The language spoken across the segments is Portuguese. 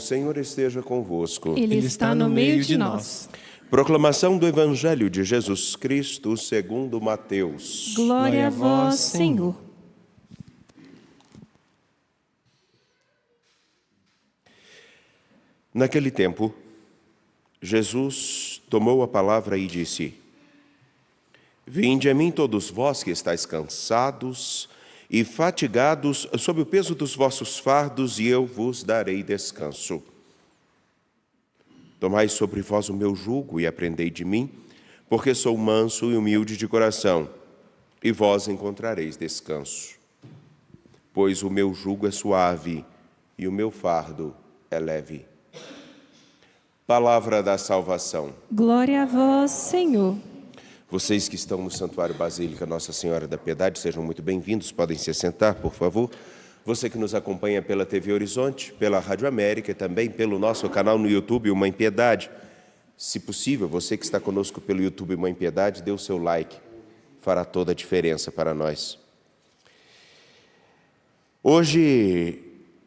Senhor esteja convosco. Ele está no meio de nós. Proclamação do Evangelho de Jesus Cristo segundo Mateus. Glória a vós, Senhor. Naquele tempo, Jesus tomou a palavra e disse: Vinde a mim todos vós que estáis cansados e fatigados sob o peso dos vossos fardos, e eu vos darei descanso. Tomai sobre vós o meu jugo e aprendei de mim, porque sou manso e humilde de coração, e vós encontrareis descanso. Pois o meu jugo é suave e o meu fardo é leve. Palavra da salvação. Glória a vós, Senhor. Vocês que estão no Santuário Basílica Nossa Senhora da Piedade, sejam muito bem-vindos. Podem se assentar, por favor. Você que nos acompanha pela TV Horizonte, pela Rádio América e também pelo nosso canal no YouTube, Mãe Piedade. Se possível, você que está conosco pelo YouTube Mãe Piedade, dê o seu like. Fará toda a diferença para nós. Hoje,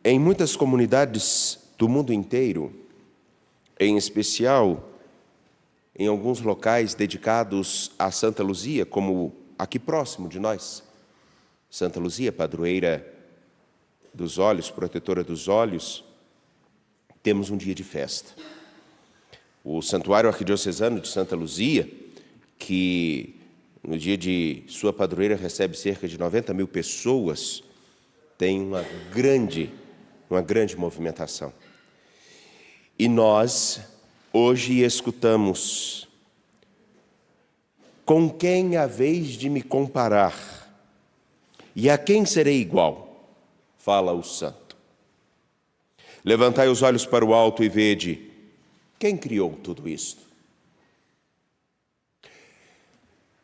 em muitas comunidades do mundo inteiro, em especial em alguns locais dedicados a Santa Luzia, como aqui próximo de nós, Santa Luzia, padroeira dos olhos, protetora dos olhos, temos um dia de festa. O Santuário Arquidiocesano de Santa Luzia, que no dia de sua padroeira recebe cerca de 90 mil pessoas, tem uma grande movimentação. E nós, hoje, escutamos: com quem haveis de me comparar? E a quem serei igual? Fala o santo. Levantai os olhos para o alto e vede, quem criou tudo isto?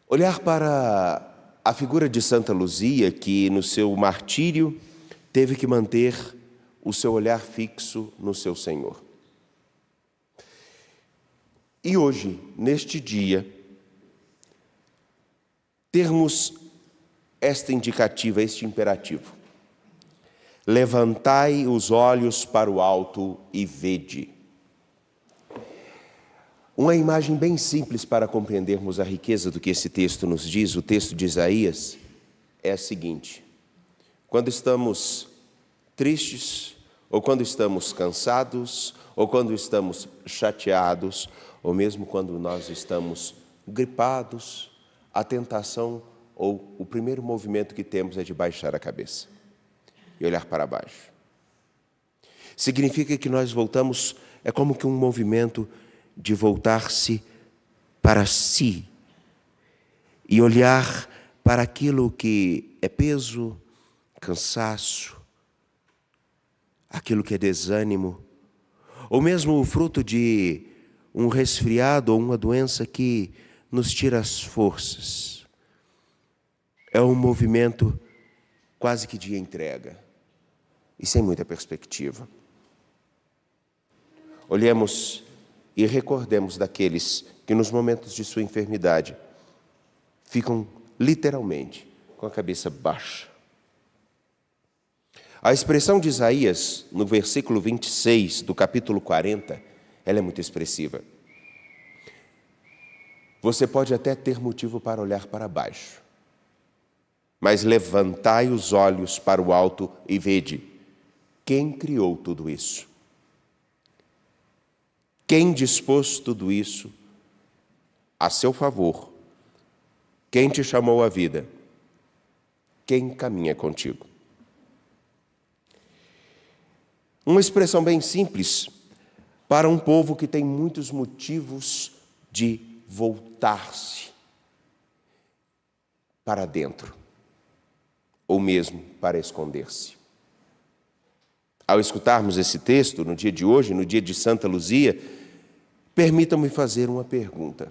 Olhar para a figura de Santa Luzia, que no seu martírio teve que manter o seu olhar fixo no seu Senhor. E hoje, neste dia, termos esta indicativa, este imperativo: levantai os olhos para o alto e vede. Uma imagem bem simples para compreendermos a riqueza do que esse texto nos diz, o texto de Isaías, é a seguinte: quando estamos tristes, ou quando estamos cansados, ou quando estamos chateados, ou mesmo quando nós estamos gripados, a tentação ou o primeiro movimento que temos é de baixar a cabeça e olhar para baixo. Significa que nós voltamos, é como que um movimento de voltar-se para si e olhar para aquilo que é peso, cansaço, aquilo que é desânimo, ou mesmo o fruto de um resfriado ou uma doença que nos tira as forças. É um movimento quase que de entrega e sem muita perspectiva. Olhemos e recordemos daqueles que nos momentos de sua enfermidade ficam literalmente com a cabeça baixa. A expressão de Isaías, no versículo 26 do capítulo 40, ela é muito expressiva. Você pode até ter motivo para olhar para baixo, mas levantai os olhos para o alto e vede quem criou tudo isso. Quem dispôs tudo isso a seu favor? Quem te chamou à vida? Quem caminha contigo? Uma expressão bem simples para um povo que tem muitos motivos de voltar-se para dentro, ou mesmo para esconder-se. Ao escutarmos esse texto, no dia de hoje, no dia de Santa Luzia, permitam-me fazer uma pergunta.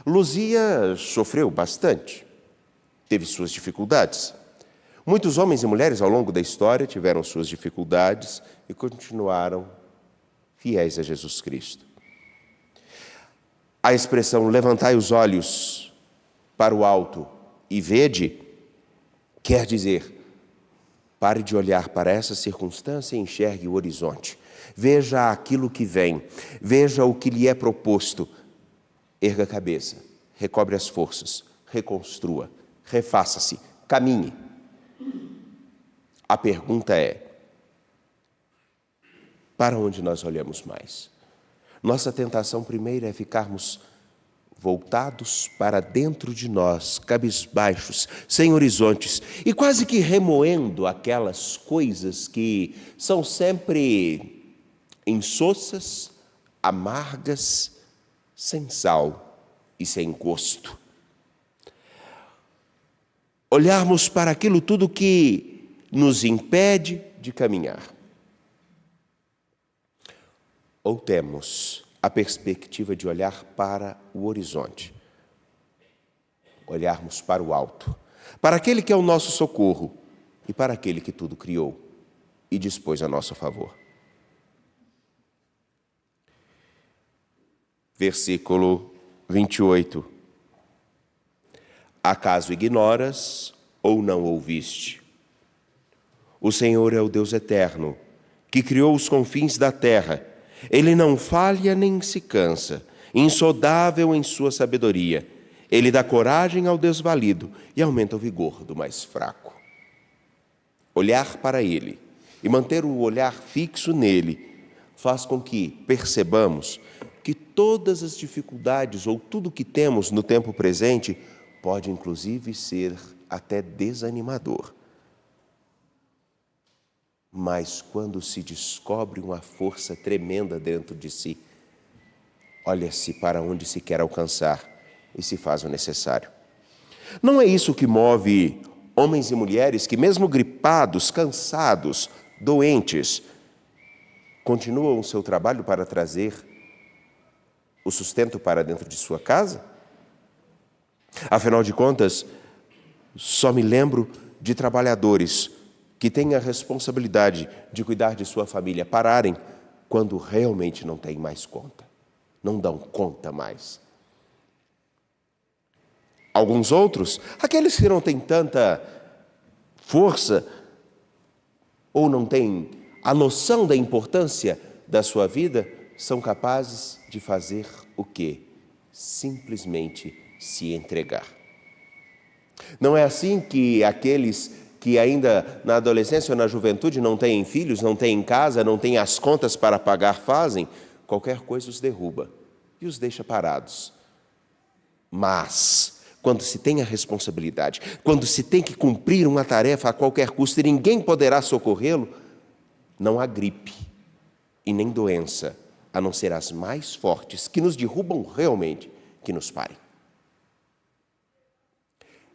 Luzia sofreu bastante, teve suas dificuldades. Muitos homens e mulheres ao longo da história tiveram suas dificuldades e continuaram fiéis a Jesus Cristo. A expressão levantai os olhos para o alto e vede quer dizer: pare de olhar para essa circunstância e enxergue o horizonte. Veja aquilo que vem, veja o que lhe é proposto. Erga a cabeça, recobre as forças, reconstrua, refaça-se, caminhe. A pergunta é: para onde nós olhamos mais? Nossa tentação primeira é ficarmos voltados para dentro de nós, cabisbaixos, sem horizontes, e quase que remoendo aquelas coisas que são sempre insossas, amargas, sem sal e sem gosto. Olharmos para aquilo tudo que nos impede de caminhar. Ou temos a perspectiva de olhar para o horizonte, olharmos para o alto, para aquele que é o nosso socorro e para aquele que tudo criou e dispôs a nosso favor. Versículo 28. Acaso ignoras ou não ouviste? O Senhor é o Deus eterno, que criou os confins da terra. Ele não falha nem se cansa, insondável em sua sabedoria. Ele dá coragem ao desvalido e aumenta o vigor do mais fraco. Olhar para Ele e manter o olhar fixo nele faz com que percebamos que todas as dificuldades ou tudo que temos no tempo presente pode inclusive ser até desanimador. Mas quando se descobre uma força tremenda dentro de si, olha-se para onde se quer alcançar e se faz o necessário. Não é isso que move homens e mulheres que, mesmo gripados, cansados, doentes, continuam o seu trabalho para trazer o sustento para dentro de sua casa? Afinal de contas, só me lembro de trabalhadores que têm a responsabilidade de cuidar de sua família pararem quando realmente não têm mais conta, não dão conta mais. Alguns outros, aqueles que não têm tanta força ou não têm a noção da importância da sua vida, são capazes de fazer o quê? Simplesmente se entregar. Não é assim que aqueles que ainda na adolescência ou na juventude não têm filhos, não têm casa, não têm as contas para pagar, fazem? Qualquer coisa os derruba e os deixa parados. Mas quando se tem a responsabilidade, quando se tem que cumprir uma tarefa a qualquer custo e ninguém poderá socorrê-lo, não há gripe e nem doença, a não ser as mais fortes, que nos derrubam realmente, que nos parem.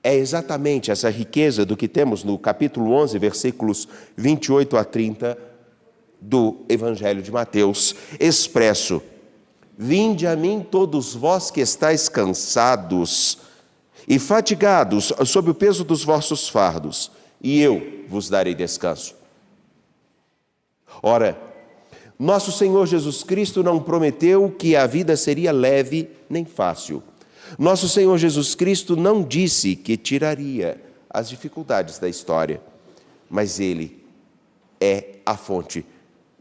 É exatamente essa riqueza do que temos no capítulo 11, versículos 28 a 30 do Evangelho de Mateus, expresso: Vinde a mim todos vós que estáis cansados e fatigados sob o peso dos vossos fardos, e eu vos darei descanso. Ora, nosso Senhor Jesus Cristo não prometeu que a vida seria leve nem fácil. Nosso Senhor Jesus Cristo não disse que tiraria as dificuldades da história, mas Ele é a fonte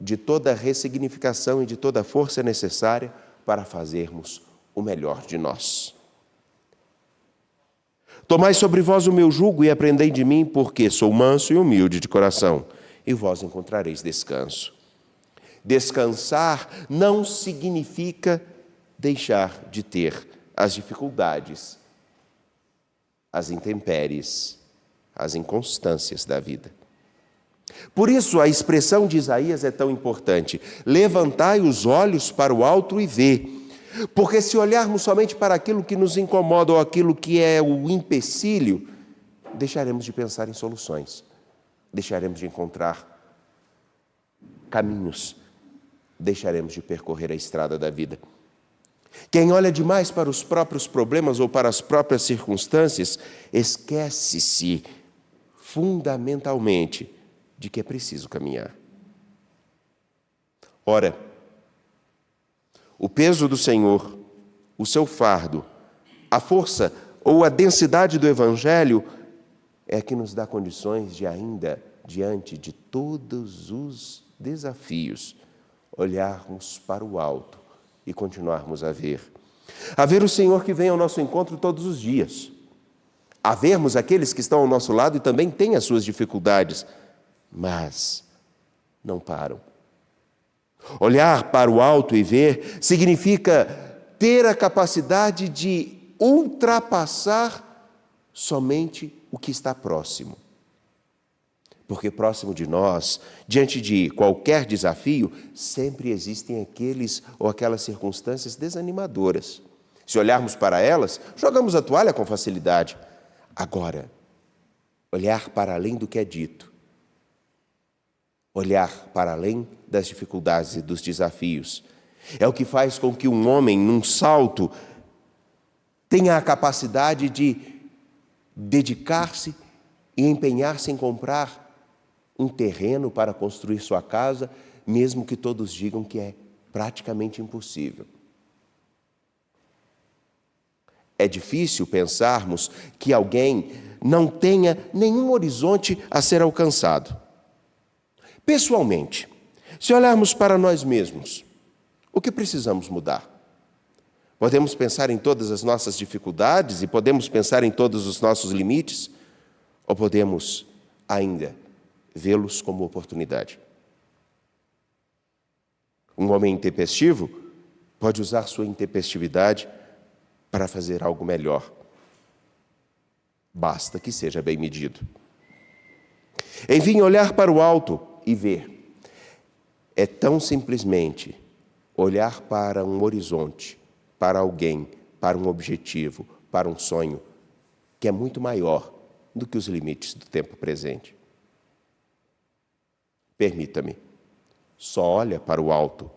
de toda a ressignificação e de toda a força necessária para fazermos o melhor de nós. Tomai sobre vós o meu jugo e aprendei de mim, porque sou manso e humilde de coração, e vós encontrareis descanso. Descansar não significa deixar de ter as dificuldades, as intempéries, as inconstâncias da vida. Por isso a expressão de Isaías é tão importante: levantai os olhos para o alto e vê. Porque se olharmos somente para aquilo que nos incomoda ou aquilo que é o empecilho, deixaremos de pensar em soluções, deixaremos de encontrar caminhos, deixaremos de percorrer a estrada da vida. Quem olha demais para os próprios problemas ou para as próprias circunstâncias, esquece-se fundamentalmente de que é preciso caminhar. Ora, o peso do Senhor, o seu fardo, a força ou a densidade do Evangelho é que nos dá condições de ainda, diante de todos os desafios, olharmos para o alto e continuarmos a ver. A ver o Senhor que vem ao nosso encontro todos os dias. A vermos aqueles que estão ao nosso lado e também têm as suas dificuldades, mas não param. Olhar para o alto e ver significa ter a capacidade de ultrapassar somente o que está próximo. Porque próximo de nós, diante de qualquer desafio, sempre existem aqueles ou aquelas circunstâncias desanimadoras. Se olharmos para elas, jogamos a toalha com facilidade. Agora, olhar para além do que é dito, olhar para além das dificuldades e dos desafios, é o que faz com que um homem, num salto, tenha a capacidade de dedicar-se e empenhar-se em comprar um terreno para construir sua casa, mesmo que todos digam que é praticamente impossível. É difícil pensarmos que alguém não tenha nenhum horizonte a ser alcançado. Pessoalmente, se olharmos para nós mesmos, o que precisamos mudar? Podemos pensar em todas as nossas dificuldades e podemos pensar em todos os nossos limites, ou podemos ainda vê-los como oportunidade? Um homem intempestivo pode usar sua intempestividade para fazer algo melhor. Basta que seja bem medido. Enfim, olhar para o alto e ver. É tão simplesmente olhar para um horizonte, para alguém, para um objetivo, para um sonho, que é muito maior do que os limites do tempo presente. Permita-me, só olha para o alto,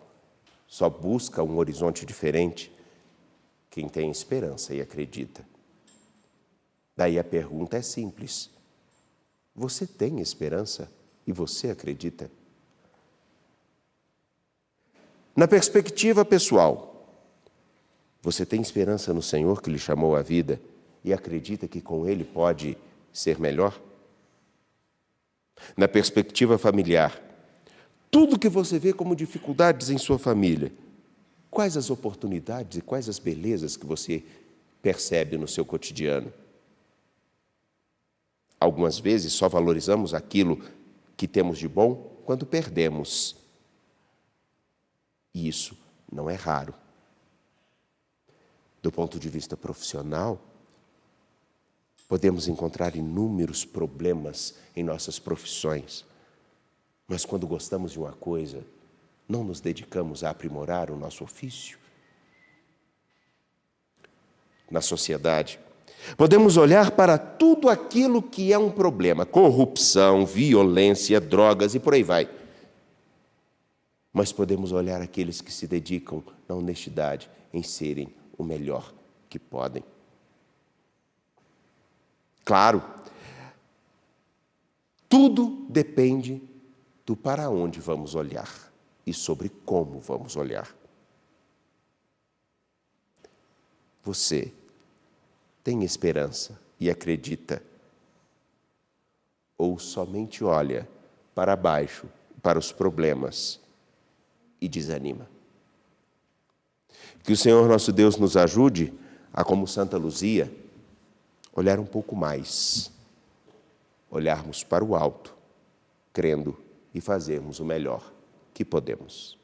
só busca um horizonte diferente quem tem esperança e acredita. Daí a pergunta é simples: você tem esperança e você acredita? Na perspectiva pessoal, você tem esperança no Senhor que lhe chamou à vida e acredita que com Ele pode ser melhor? Na perspectiva familiar, tudo que você vê como dificuldades em sua família, quais as oportunidades e quais as belezas que você percebe no seu cotidiano? Algumas vezes só valorizamos aquilo que temos de bom quando perdemos. E isso não é raro. Do ponto de vista profissional, podemos encontrar inúmeros problemas em nossas profissões, mas quando gostamos de uma coisa, não nos dedicamos a aprimorar o nosso ofício. Na sociedade, podemos olhar para tudo aquilo que é um problema: corrupção, violência, drogas e por aí vai. Mas podemos olhar aqueles que se dedicam na honestidade em serem o melhor que podem. Claro, tudo depende do para onde vamos olhar e sobre como vamos olhar. Você tem esperança e acredita? Ou somente olha para baixo, para os problemas e desanima? Que o Senhor nosso Deus nos ajude a, como Santa Luzia, olhar um pouco mais, olharmos para o alto, crendo e fazermos o melhor que podemos.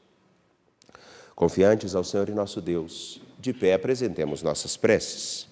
Confiantes ao Senhor e nosso Deus, de pé apresentemos nossas preces.